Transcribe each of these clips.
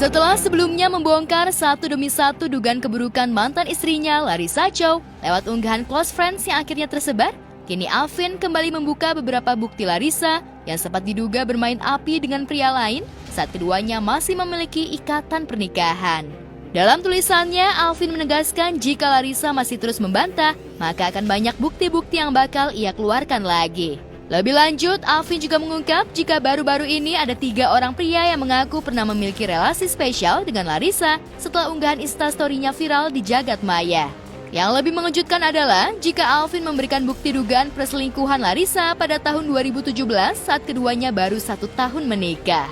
Setelah sebelumnya membongkar satu demi satu dugaan keburukan mantan istrinya Larissa Chow lewat unggahan close friends yang akhirnya tersebar, kini Alvin kembali membuka beberapa bukti Larissa yang sempat diduga bermain api dengan pria lain saat keduanya masih memiliki ikatan pernikahan. Dalam tulisannya, Alvin menegaskan jika Larissa masih terus membantah, maka akan banyak bukti-bukti yang bakal ia keluarkan lagi. Lebih lanjut, Alvin juga mengungkap jika baru-baru ini ada 3 orang pria yang mengaku pernah memiliki relasi spesial dengan Larissa setelah unggahan instastory-nya viral di jagat maya. Yang lebih mengejutkan adalah jika Alvin memberikan bukti dugaan perselingkuhan Larissa pada tahun 2017 saat keduanya baru 1 tahun menikah.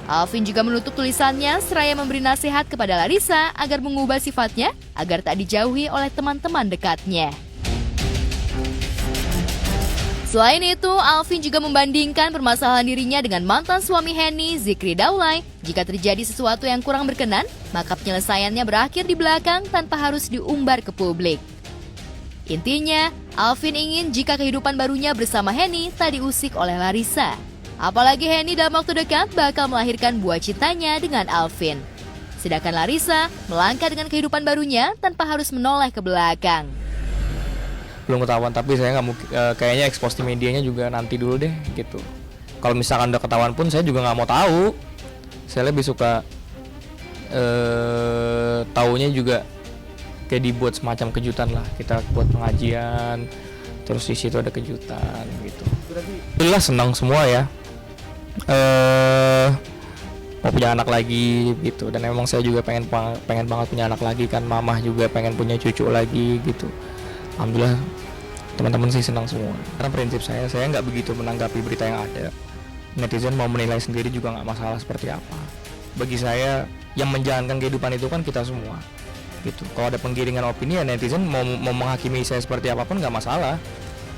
Alvin juga menutup tulisannya seraya memberi nasihat kepada Larissa agar mengubah sifatnya agar tak dijauhi oleh teman-teman dekatnya. Selain itu, Alvin juga membandingkan permasalahan dirinya dengan mantan suami Henny, Zikri Daulay. Jika terjadi sesuatu yang kurang berkenan, maka penyelesaiannya berakhir di belakang tanpa harus diumbar ke publik. Intinya, Alvin ingin jika kehidupan barunya bersama Henny tak diusik oleh Larissa. Apalagi Henny dalam waktu dekat bakal melahirkan buah cintanya dengan Alvin. Sedangkan Larissa melangkah dengan kehidupan barunya tanpa harus menoleh ke belakang. Belum ketahuan, tapi saya nggak mungkin, kayaknya expose di medianya juga nanti dulu deh gitu. Kalau misalkan udah ketahuan pun saya juga nggak mau tahu. Saya lebih suka taunya juga kayak dibuat semacam kejutan lah. Kita buat pengajian, terus di situ ada kejutan gitu. Jelas senang semua ya. Mau punya anak lagi gitu, dan emang saya juga pengen banget punya anak lagi kan. Mamah juga pengen punya cucu lagi gitu. Alhamdulillah teman-teman sih senang semua. Karena prinsip saya nggak begitu menanggapi berita yang ada. Netizen mau menilai sendiri juga nggak masalah seperti apa. Bagi saya yang menjalankan kehidupan itu kan kita semua gitu. Kalau ada penggiringan opini ya netizen mau menghakimi saya seperti apapun nggak masalah.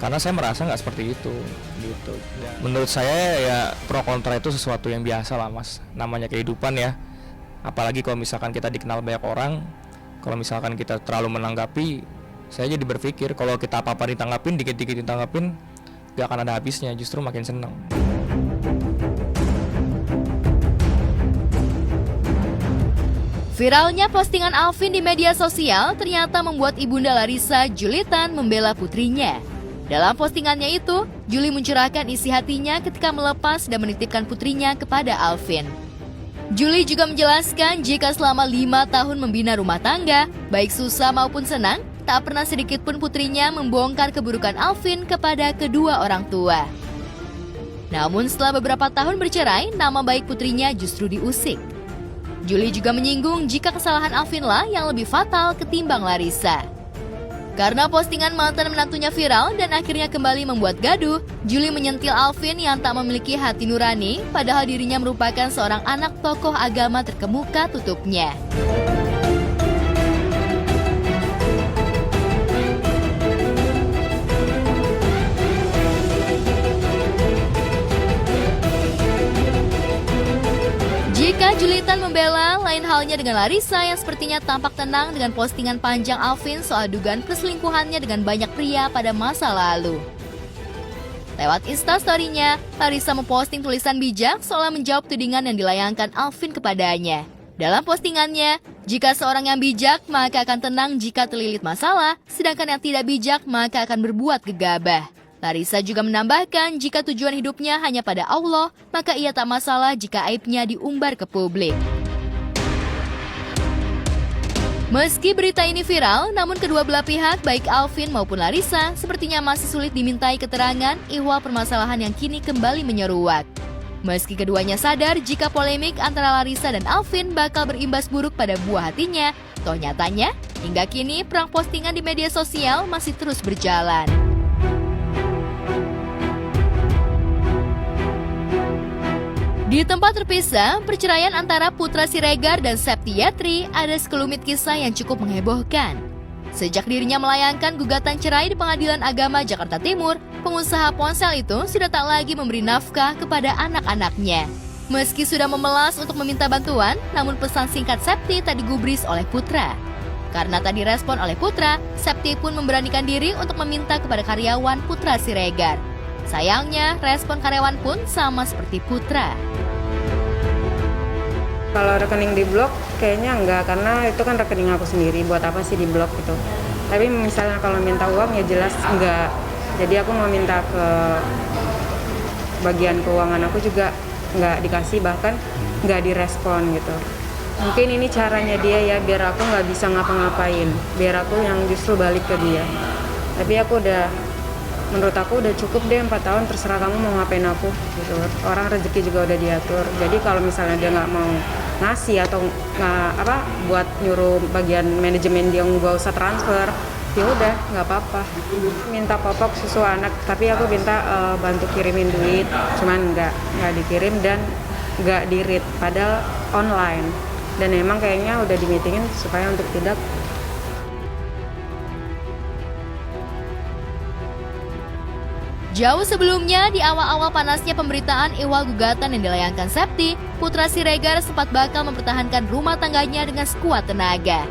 Karena saya merasa nggak seperti itu gitu. Menurut saya ya pro kontra itu sesuatu yang biasa lah mas. Namanya kehidupan ya. Apalagi kalau misalkan kita dikenal banyak orang. Kalau misalkan kita terlalu menanggapi, saya jadi berpikir kalau kita apa-apa ditanggapin, dikit-dikit ditanggapin, gak akan ada habisnya, justru makin seneng. Viralnya postingan Alvin di media sosial ternyata membuat ibunda Larissa, Julitan, membela putrinya. Dalam postingannya itu, Juli mencurahkan isi hatinya ketika melepas dan menitipkan putrinya kepada Alvin. Juli juga menjelaskan jika selama 5 tahun membina rumah tangga, baik susah maupun senang, tak pernah sedikit pun putrinya membongkar keburukan Alvin kepada kedua orang tua. Namun setelah beberapa tahun bercerai, nama baik putrinya justru diusik. Juli juga menyinggung jika kesalahan Alvin lah yang lebih fatal ketimbang Larissa. Karena postingan mantan menantunya viral dan akhirnya kembali membuat gaduh, Juli menyentil Alvin yang tak memiliki hati nurani, padahal dirinya merupakan seorang anak tokoh agama terkemuka tutupnya. Jika Julitan membela, lain halnya dengan Larissa yang sepertinya tampak tenang dengan postingan panjang Alvin soal dugaan perselingkuhannya dengan banyak pria pada masa lalu. Lewat instastory-nya, Larissa memposting tulisan bijak seolah menjawab tudingan yang dilayangkan Alvin kepadanya. Dalam postingannya, jika seorang yang bijak maka akan tenang jika terlilit masalah, sedangkan yang tidak bijak maka akan berbuat gegabah. Larissa juga menambahkan jika tujuan hidupnya hanya pada Allah, maka ia tak masalah jika aibnya diumbar ke publik. Meski berita ini viral, namun kedua belah pihak baik Alvin maupun Larissa sepertinya masih sulit dimintai keterangan ihwal permasalahan yang kini kembali menyeruak. Meski keduanya sadar jika polemik antara Larissa dan Alvin bakal berimbas buruk pada buah hatinya, toh nyatanya hingga kini perang postingan di media sosial masih terus berjalan. Di tempat terpisah, perceraian antara Putra Siregar dan Septi Yatri ada sekelumit kisah yang cukup menghebohkan. Sejak dirinya melayangkan gugatan cerai di Pengadilan Agama Jakarta Timur, pengusaha ponsel itu sudah tak lagi memberi nafkah kepada anak-anaknya. Meski sudah memelas untuk meminta bantuan, namun pesan singkat Septi tak digubris oleh Putra. Karena tak direspon oleh Putra, Septi pun memberanikan diri untuk meminta kepada karyawan Putra Siregar. Sayangnya, respon karyawan pun sama seperti Putra. Kalau rekening di blok kayaknya enggak, karena itu kan rekening aku sendiri, buat apa sih di blok gitu. Tapi misalnya kalau minta uang ya jelas enggak. Jadi aku mau minta ke bagian keuangan aku juga nggak dikasih, bahkan nggak direspon gitu. Mungkin ini caranya dia ya, biar aku nggak bisa ngapa-ngapain, biar aku yang justru balik ke dia. Tapi menurut aku udah cukup deh 4 tahun, terserah kamu mau ngapain aku gitu. Orang rezeki juga udah diatur. Jadi kalau misalnya dia nggak mau ngasih atau nggak buat nyuruh bagian manajemen dia nggak usah transfer, ya udah nggak apa-apa. Minta popok susu anak, tapi aku minta bantu kirimin duit, cuman nggak dikirim dan nggak di-read, padahal online. Dan emang kayaknya udah di-meetingin supaya untuk tidak. Jauh sebelumnya, di awal-awal panasnya pemberitaan ihwal gugatan yang dilayangkan Septi, putra Siregar sempat bakal mempertahankan rumah tangganya dengan sekuat tenaga.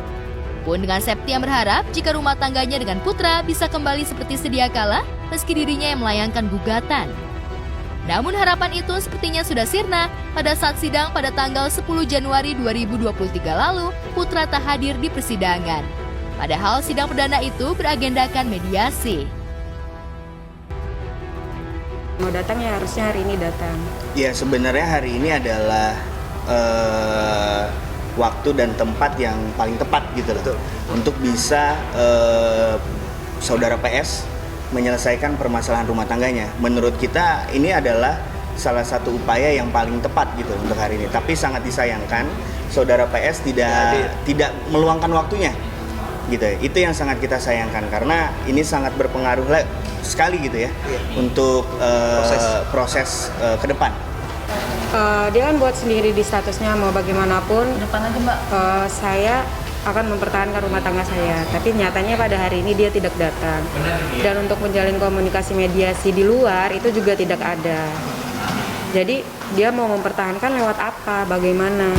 Pun dengan Septi yang berharap jika rumah tangganya dengan putra bisa kembali seperti sedia kala, meski dirinya yang melayangkan gugatan. Namun harapan itu sepertinya sudah sirna pada saat sidang pada tanggal 10 Januari 2023 lalu, putra tak hadir di persidangan. Padahal sidang perdana itu beragendakan mediasi. Mau datang ya harusnya hari ini datang. Ya sebenarnya hari ini adalah waktu dan tempat yang paling tepat gitu loh. Untuk bisa saudara PS menyelesaikan permasalahan rumah tangganya. Menurut kita ini adalah salah satu upaya yang paling tepat gitu untuk hari ini. Tapi sangat disayangkan saudara PS tidak meluangkan waktunya gitu. Itu yang sangat kita sayangkan karena ini sangat berpengaruh sekali gitu ya untuk proses ke depan. Dia kan buat sendiri di statusnya mau bagaimanapun. Depan aja Mbak. Saya akan mempertahankan rumah tangga saya, tapi nyatanya pada hari ini dia tidak datang. Dan untuk menjalin komunikasi mediasi di luar itu juga tidak ada. Jadi dia mau mempertahankan lewat apa, bagaimana?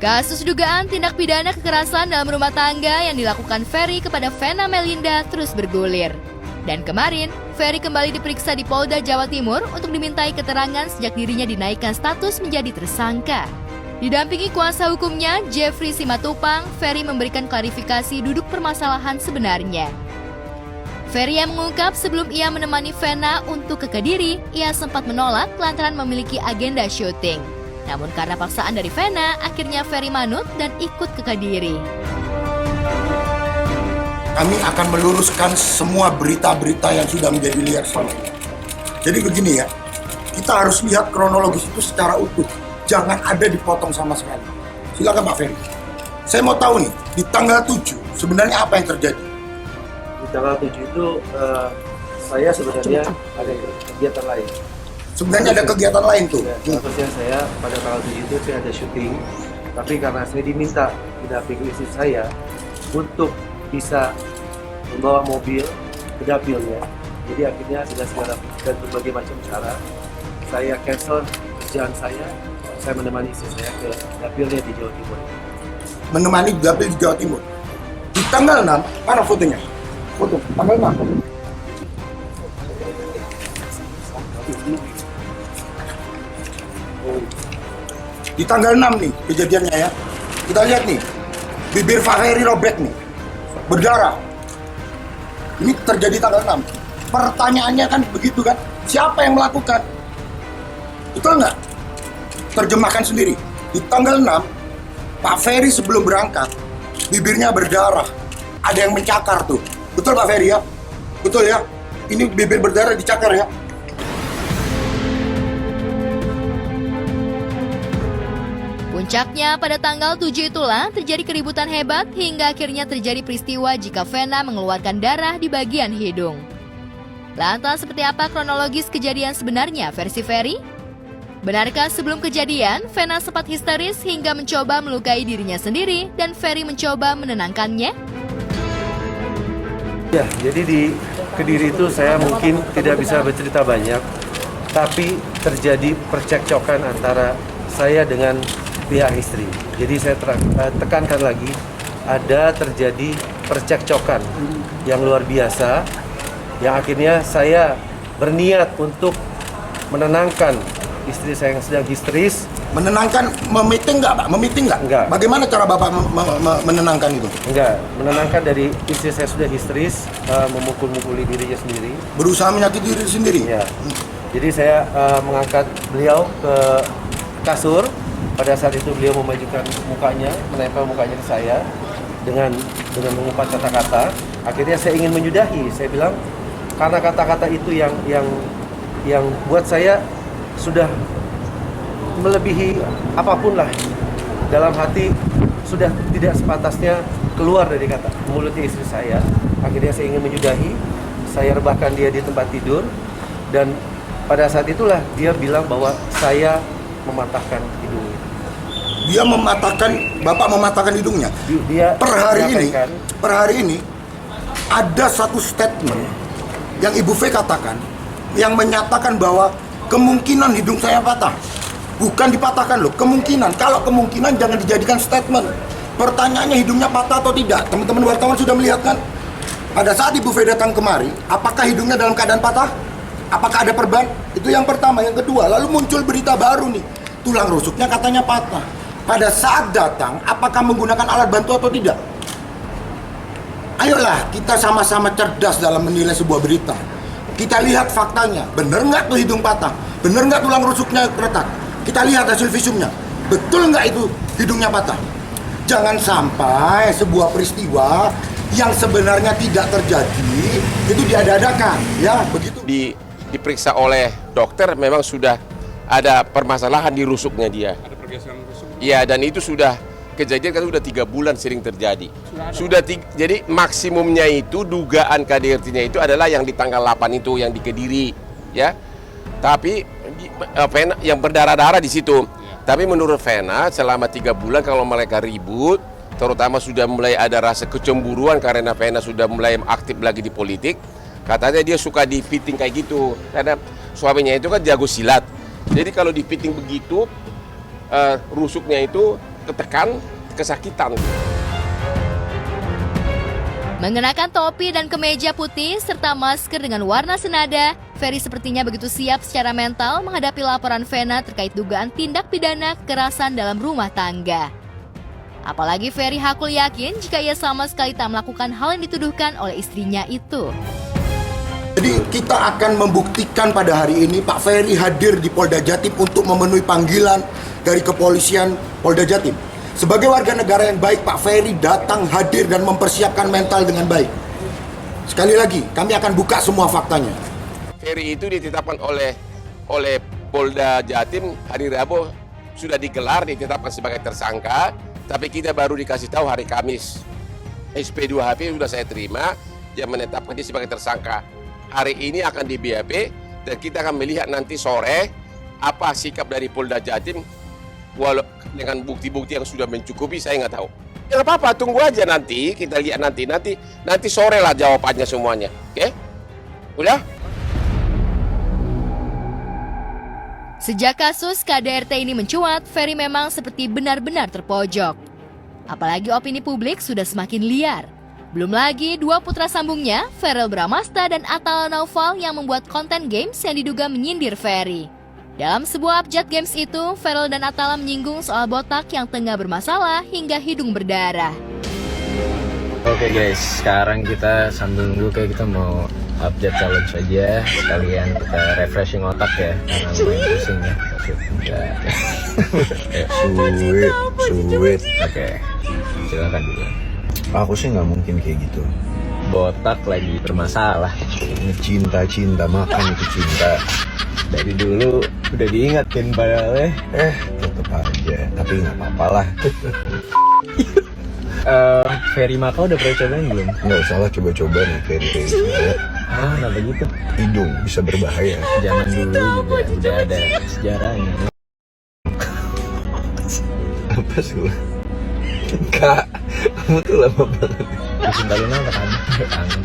Kasus dugaan tindak pidana kekerasan dalam rumah tangga yang dilakukan Ferry kepada Vena Melinda terus bergulir. Dan kemarin, Ferry kembali diperiksa di Polda Jawa Timur untuk dimintai keterangan sejak dirinya dinaikkan status menjadi tersangka. Didampingi kuasa hukumnya, Jeffrey Simatupang, Ferry memberikan klarifikasi duduk permasalahan sebenarnya. Ferry yang mengungkap sebelum ia menemani Vena untuk ke Kediri, ia sempat menolak lantaran memiliki agenda syuting. Namun karena paksaan dari Vena, akhirnya Ferry manut dan ikut ke Kediri. Kami akan meluruskan semua berita-berita yang sudah menjadi liar selama ini. Jadi begini ya, kita harus lihat kronologis itu secara utuh. Jangan ada dipotong sama sekali. Silakan Pak Ferry. Saya mau tahu nih, di tanggal 7 sebenarnya apa yang terjadi? Di tanggal 7 itu saya sebenarnya ada kegiatan lain. Sebenarnya ada kegiatan lain tuh. Ya, harusnya saya pada tanggal 7 itu saya ada syuting. Tapi karena saya diminta didampingi istri saya untuk bisa membawa mobil ke dapilnya, jadi akhirnya sudah segala dan berbagai macam cara saya cancel kerjaan saya menemani istri saya ke dapilnya di Jawa Timur. Menemani dapil di Jawa Timur. Di tanggal 6, mana fotonya? Foto, tanggal 6. Di tanggal 6 nih kejadiannya ya. Kita lihat nih, bibir Pak Ferry robek nih, berdarah. Ini terjadi tanggal 6. Pertanyaannya kan begitu kan, siapa yang melakukan? Betul nggak? Terjemahkan sendiri. Di tanggal 6, Pak Ferry sebelum berangkat, bibirnya berdarah. Ada yang mencakar tuh. Betul Pak Ferry ya? Betul ya? Ini bibir berdarah dicakar ya? Puncaknya pada tanggal 7 itulah terjadi keributan hebat hingga akhirnya terjadi peristiwa jika Vena mengeluarkan darah di bagian hidung. Lantas seperti apa kronologis kejadian sebenarnya versi Ferry? Benarkah sebelum kejadian, Vena sempat histeris hingga mencoba melukai dirinya sendiri dan Ferry mencoba menenangkannya? Ya, jadi di Kediri itu saya mungkin tidak bisa bercerita banyak, tapi terjadi percekcokan antara saya dengan pihak istri. Jadi saya tekankan lagi, ada terjadi percekcokan yang luar biasa, yang akhirnya saya berniat untuk menenangkan istri saya yang sedang histeris. Menenangkan, meeting nggak, Pak? Meeting nggak? Nggak. Bagaimana cara Bapak menenangkan itu? Enggak, menenangkan dari istri saya sudah histeris, memukul-mukuli dirinya sendiri. Berusaha menyakiti diri sendiri? Ya. Jadi saya mengangkat beliau ke kasur. Pada saat itu beliau memajukan mukanya, menempel mukanya ke saya dengan mengumpat kata-kata. Akhirnya saya ingin menyudahi. Saya bilang karena kata-kata itu yang buat saya sudah melebihi apapun lah. Dalam hati sudah tidak sepatasnya keluar dari kata mulutnya istri saya. Akhirnya saya ingin menyudahi. Saya rebahkan dia di tempat tidur, dan pada saat itulah dia bilang bahwa saya mematahkan hidungnya. Dia mematahkan, Bapak mematahkan hidungnya. Dia Per menyampaikan, hari ini ada satu statement yang Ibu V katakan yang menyatakan bahwa kemungkinan hidung saya patah. Bukan dipatahkan loh, kemungkinan. Kalau kemungkinan jangan dijadikan statement. Pertanyaannya hidungnya patah atau tidak? Teman-teman wartawan sudah melihat kan? Pada saat Ibu V datang kemari, apakah hidungnya dalam keadaan patah? Apakah ada perban? Itu yang pertama. Yang kedua, lalu muncul berita baru nih. Tulang rusuknya katanya patah. Pada saat datang, apakah menggunakan alat bantu atau tidak? Ayolah, kita sama-sama cerdas dalam menilai sebuah berita. Kita lihat faktanya. Bener nggak tuh hidung patah? Bener nggak tulang rusuknya retak? Kita lihat hasil visumnya. Betul nggak itu hidungnya patah? Jangan sampai sebuah peristiwa yang sebenarnya tidak terjadi itu diada-adakan, ya begitu. Diperiksa oleh dokter, memang sudah ada permasalahan di rusuknya dia. Ada pergeseran rusuk? Iya, dan itu sudah kejadian kan sudah 3 bulan sering terjadi. Jadi maksimumnya itu dugaan KDRT-nya itu adalah yang di tanggal 8 itu yang di Kediri, ya. Tapi Vena yang berdarah-darah di situ. Tapi menurut Vena selama 3 bulan kalau mereka ribut, terutama sudah mulai ada rasa kecemburuan karena Vena sudah mulai aktif lagi di politik. Katanya dia suka di fitting kayak gitu karena suaminya itu kan jago silat. Jadi kalau di fitting begitu rusuknya itu ketekan, kesakitan. Mengenakan topi dan kemeja putih serta masker dengan warna senada, Ferry sepertinya begitu siap secara mental menghadapi laporan Vena terkait dugaan tindak pidana kekerasan dalam rumah tangga. Apalagi Ferry Hakul yakin jika ia sama sekali tak melakukan hal yang dituduhkan oleh istrinya itu. Jadi kita akan membuktikan pada hari ini Pak Ferry hadir di Polda Jatim untuk memenuhi panggilan dari kepolisian Polda Jatim. Sebagai warga negara yang baik, Pak Ferry datang hadir dan mempersiapkan mental dengan baik. Sekali lagi, kami akan buka semua faktanya. Ferry itu ditetapkan oleh Polda Jatim hari Rabu sudah digelar, ditetapkan sebagai tersangka, tapi kita baru dikasih tahu hari Kamis. SP2HP sudah saya terima, dia menetapkan dia sebagai tersangka. Hari ini akan di BAP dan kita akan melihat nanti sore apa sikap dari Polda Jatim. Walau dengan bukti-bukti yang sudah mencukupi, saya nggak tahu. Ya nggak apa-apa, tunggu aja nanti, kita lihat nanti sore lah jawabannya semuanya. Oke? Udah? Sejak kasus KDRT ini mencuat, Ferry memang seperti benar-benar terpojok. Apalagi opini publik sudah semakin liar. Belum lagi dua putra sambungnya, Verrel Bramasta dan Atala Naufal yang membuat konten games yang diduga menyindir Ferry. Dalam sebuah abjad games itu, Verrel dan Atala menyinggung soal botak yang tengah bermasalah hingga hidung berdarah. Oke guys, sekarang kita sambil nunggu kayak kita mau update challenge aja. Sekalian kita refreshing otak ya, karena lumayan pusing ya. Sulit. Oke, silakan dulu. Aku sih nggak mungkin kayak gitu. Botak lagi bermasalah. Cinta makan itu cinta. Dari dulu udah diingatin padahal ya. Tetep aja. Tapi nggak apa-apa lah. Ferry Maka udah pernah cobain belum? Nggak usah lah coba-coba nih Ferry. Kenapa gitu? Hidung bisa berbahaya. Zaman dulu juga udah ada sejarahnya. Apa sih lo? Kak, kamu tuh lama banget. Cinta Luna apa kamu? Kangen.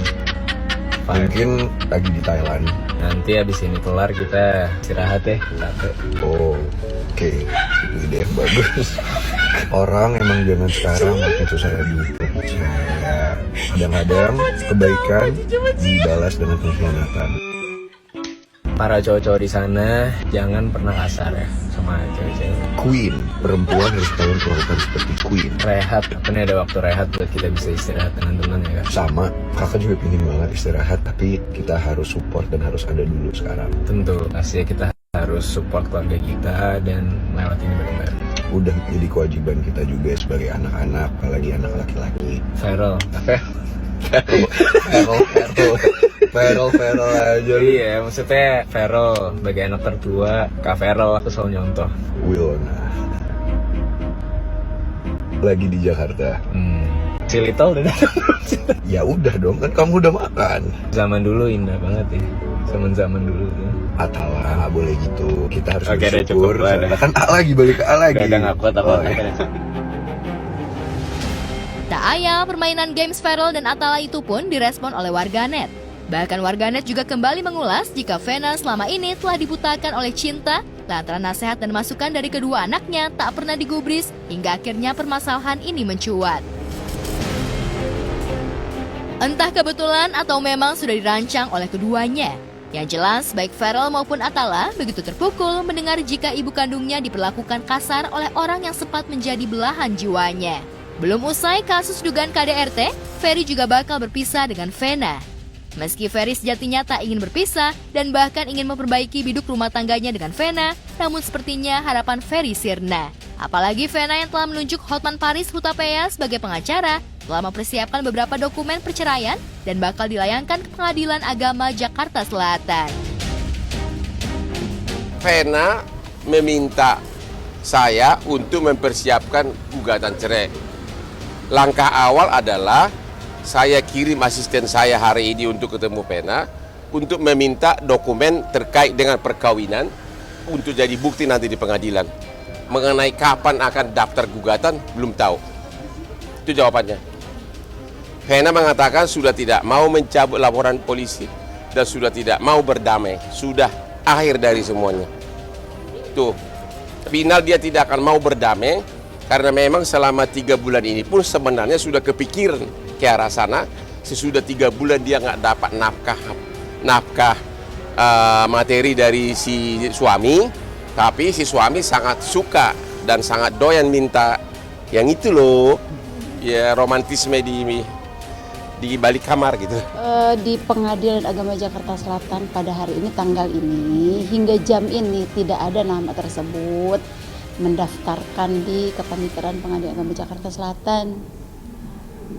Mungkin lagi di Thailand. Nanti abis ini kelar kita istirahat ya. Capek. Oh, oke. Itu ide yang bagus. Orang emang zaman sekarang makin susah duit. Saya kadang-kadang kebaikan dibalas dengan pengkhianatan. Para cowok-cowok di sana jangan pernah kasar ya sama cewek-cewek. Queen, perempuan harus tahu perempuan seperti Queen. Rehat, ini ada waktu rehat buat kita bisa istirahat dengan teman ya kan. Sama, kakak juga pingin banget istirahat, tapi kita harus support dan harus ada dulu sekarang. Tentu, pastinya kita harus support keluarga kita dan melewati ini bareng-bareng. Udah jadi kewajiban kita juga sebagai anak-anak, apalagi anak laki-laki. Feral aja. Iya, maksudnya Feral sebagai anak tertua, Kak Feral aku selalu nyontoh. Wilona lagi di Jakarta. Si Little udah datang. Ya udah dong, kan kamu udah makan. Zaman dulu indah banget ya. Zaman dulu tuh. Atala nggak boleh gitu. Kita harus Oke, deh, bersyukur. cukup lah, deh. Kan A lagi balik ke A lagi. Udah ngaku takut. Oh, iya. Tak ayal, permainan games Feral dan Atala itu pun direspon oleh warganet. Bahkan warganet juga kembali mengulas jika Vena selama ini telah dibutakan oleh cinta lantaran nasihat dan masukan dari kedua anaknya tak pernah digubris hingga akhirnya permasalahan ini mencuat. Entah kebetulan atau memang sudah dirancang oleh keduanya. Yang jelas, baik Feral maupun Atala begitu terpukul mendengar jika ibu kandungnya diperlakukan kasar oleh orang yang sempat menjadi belahan jiwanya. Belum usai kasus dugaan KDRT, Ferry juga bakal berpisah dengan Vena. Meski Ferry sejatinya tak ingin berpisah dan bahkan ingin memperbaiki biduk rumah tangganya dengan Vena, namun sepertinya harapan Ferry sirna. Apalagi Vena yang telah menunjuk Hotman Paris Hutapea sebagai pengacara, telah mempersiapkan beberapa dokumen perceraian dan bakal dilayangkan ke Pengadilan Agama Jakarta Selatan. Vena meminta saya untuk mempersiapkan gugatan cerai. Langkah awal adalah saya kirim asisten saya hari ini untuk ketemu Vena untuk meminta dokumen terkait dengan perkawinan untuk jadi bukti nanti di pengadilan. Mengenai kapan akan daftar gugatan, belum tahu. Itu jawabannya. Vena mengatakan sudah tidak mau mencabut laporan polisi dan sudah tidak mau berdamai. Sudah akhir dari semuanya. Tuh, final dia tidak akan mau berdamai karena memang selama 3 bulan ini pun sebenarnya sudah kepikiran ke arah sana. Sesudah 3 bulan dia nggak dapat nafkah materi dari si suami, tapi si suami sangat suka dan sangat doyan minta yang itu loh, ya romantisme di balik kamar gitu. Di Pengadilan Agama Jakarta Selatan pada hari ini, tanggal ini, hingga jam ini tidak ada nama tersebut mendaftarkan di Kepanitiaan Pengadilan Agama Jakarta Selatan.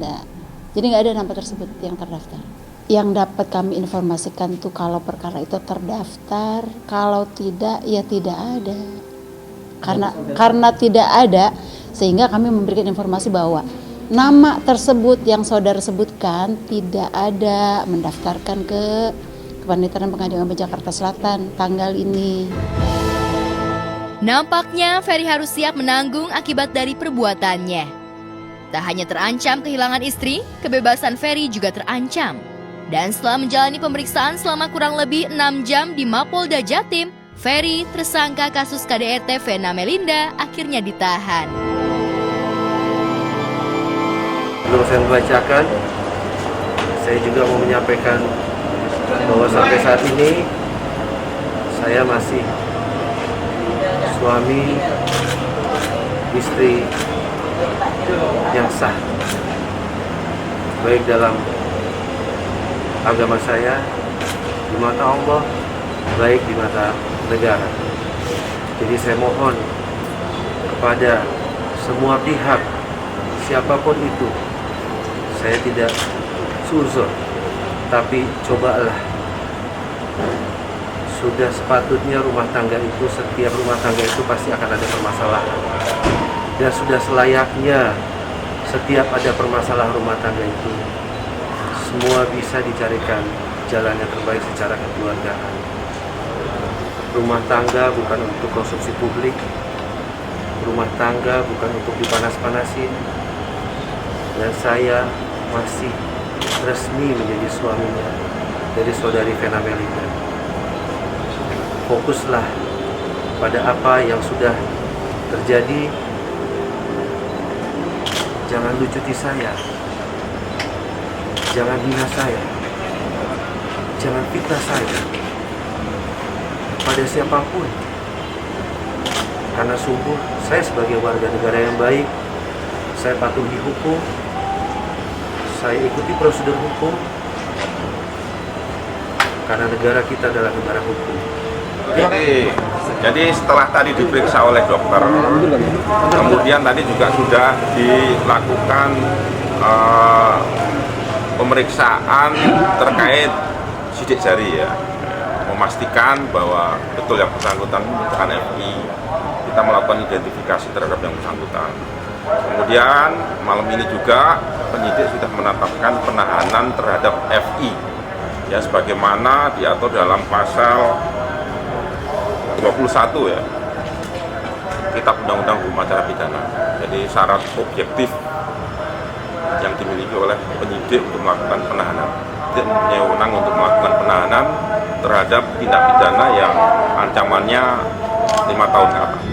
Nah, jadi nggak ada nama tersebut yang terdaftar. Yang dapat kami informasikan tuh kalau perkara itu terdaftar, kalau tidak ya tidak ada. Karena tidak ada, sehingga kami memberikan informasi bahwa nama tersebut yang saudara sebutkan tidak ada mendaftarkan ke Kepanitiaan Pengadilan Agama Jakarta Selatan tanggal ini. Nampaknya Ferry harus siap menanggung akibat dari perbuatannya. Tak hanya terancam kehilangan istri, kebebasan Ferry juga terancam. Dan setelah menjalani pemeriksaan selama kurang lebih 6 jam di Mapolda Jatim, Ferry, tersangka kasus KDRT Vena Melinda, akhirnya ditahan. Sebelum saya membacakan, saya juga mau menyampaikan bahwa sampai saat ini saya masih suami istri yang sah, baik dalam agama saya, di mata Allah, baik di mata negara. Jadi saya mohon kepada semua pihak, siapapun itu, saya tidak suzon, tapi cobalah. Sudah sepatutnya rumah tangga itu, setiap rumah tangga itu pasti akan ada permasalahan. Dan sudah selayaknya setiap ada permasalahan rumah tangga itu, semua bisa dicarikan jalan yang terbaik secara kekeluargaan. Rumah tangga bukan untuk konsumsi publik, rumah tangga bukan untuk dipanas-panasin. Dan saya masih resmi menjadi suaminya dari saudari Vena Melinda. Fokuslah pada apa yang sudah terjadi jangan lucuti saya, jangan hina saya, jangan fitnah saya pada siapapun. Karena sungguh saya sebagai warga negara yang baik, saya patuhi hukum, saya ikuti prosedur hukum, karena negara kita adalah negara hukum. Jadi setelah tadi diperiksa oleh dokter, kemudian tadi juga sudah dilakukan pemeriksaan terkait sidik jari ya, memastikan bahwa betul yang bersangkutan bukan FI. Kita melakukan identifikasi terhadap yang bersangkutan. Kemudian malam ini juga penyidik sudah menetapkan penahanan terhadap FI ya, sebagaimana diatur dalam pasal 21 ya, Kitab Undang-Undang Hukum Acara Pidana. Jadi syarat objektif yang dimiliki oleh penyidik untuk melakukan penahanan. Penyidik mempunyai wewenang untuk melakukan penahanan terhadap tindak pidana yang ancamannya 5 tahun ke atas.